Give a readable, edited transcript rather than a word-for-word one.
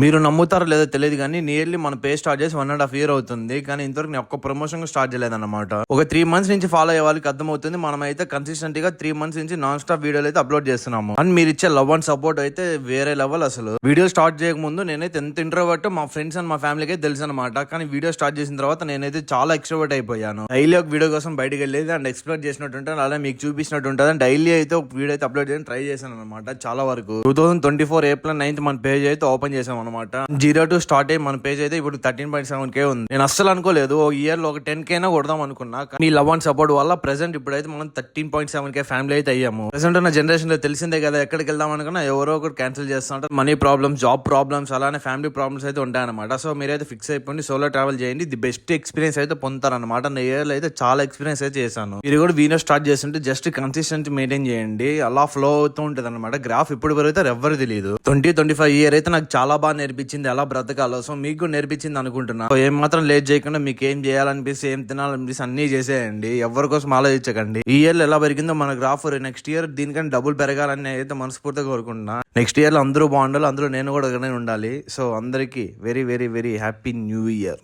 మీరు నమ్ముతారో లేదో తెలియదు కానీ నియర్లీ మన పేజ్ స్టార్ట్ చేసి 1.5 year అవుతుంది. కానీ ఇంతవరకు నేను ఒక్క ప్రమోషన్ స్టార్ట్ చేయలేదన్నమాట. ఒక 3 months నుంచి ఫాలో అయ్యే వాళ్ళకి అర్థమవుతుంది. మనం అయితే కన్సిస్టెంట్ గా 3 months నుంచి నాన్ స్టాప్ వీడియోలు అయితే అప్లోడ్ చేస్తున్నాము. అండ్ మీరు ఇచ్చే లవ్ అండ్ సపోర్ట్ అయితే వేరే లెవెల్. అసలు వీడియో స్టార్ట్ చేయక ముందు నేనైతే ఎంత ఇంట్రోవర్ట్ మా ఫ్రెండ్స్ అండ్ మా ఫ్యామిలీకి అయితే తెలుసు అనమాట. కానీ వీడియో స్టార్ట్ చేసిన తర్వాత నేనైతే చాలా ఎక్స్ట్రోవర్ట్ అయిపోయాను. డైలీ ఒక వీడియో కోసం బయటకు వెళ్ళేది అండ్ ఎక్స్ప్లోర్ చేసినట్టు ఉంటుంది, అలా మీకు చూపించినట్టు ఉంటుంది. అండ్ డైలీ అయితే ఒక వీడియో అయితే అప్లోడ్ చేయడానికి ట్రై చేశాను అనమాట. చాలా వరకు 2024 April 9th మన పేజ్ అయితే ఓపెన్ చేసాం అనమాట. 0 to స్టార్ట్ అయ్యి మన పేజ్ అయితే ఇప్పుడు 13.7K ఉంది. నేను అస్సలు అనుకోలేదు ఒక ఇయర్ లో ఒక 10K కొడదాం అనుకున్నా. మీ లవ్ అండ్ సపోర్ట్ వల్ల ప్రెసెంట్ ఇప్పుడైతే మనం 13.7K ఫ్యామిలీ అయితే అయ్యాము. ప్రెసెంట్ ఉన్న జనరేషన్ లో తెలిసిందే కదా, ఎక్కడికి వెళ్దాం అనుకున్నా ఎవరో ఒకటి క్యాన్సిల్ చేస్తూ ఉంటారు. మనీ ప్రాబ్లమ్స్, జాబ్ ప్రాబ్లమ్స్, అలానే ఫ్యామిలీ ప్రాబ్లమ్స్ అయితే ఉంటాయన్నమాట. సో మీరైతే ఫిక్స్ అయిపోయింది, సోలో ట్రావెల్ చేయండి. ది బెస్ట్ ఎక్స్పీరియన్స్ అయితే పొందుతారనమాట. నా ఇయర్ లో అయితే చాలా ఎక్స్పీరియన్స్ అయితే చేశాను. మీరు కూడా వీడియో స్టార్ట్ చేస్తుంటే జస్ట్ కన్సిస్టెంట్ మెయింటైన్ చేయండి, అలా ఫ్లో అవుతూ ఉంటుంది అనమాట. గ్రాఫ్ ఇప్పుడు వరకు ఎవరు తెలియదు. 20-25 year అయితే నాకు చాలా బాగా నేర్పించింది ఎలా బ్రతకాలో. సో మీకు నేర్పించింది అనుకుంటున్నా. సో ఏం మాత్రం లేట్ చేయకుండా మీకు ఏం చేయాలనిపిస్తే, ఏం తినాలనిపిస్తే అన్ని చేసేయండి. ఎవరి కోసం ఆలోచించకండి. ఈ ఇయర్ లో ఎలా పెరిగిందో మన గ్రాఫ్ నెక్స్ట్ ఇయర్ దీనికంటే డబుల్ పెరగాలని అయితే మనస్ఫూర్తిగా కోరుకుంటున్నా. నెక్స్ట్ ఇయర్ లో అందరూ బాగుండాలి, అందులో నేను కూడా ఉండాలి. సో అందరికి very very very happy new year.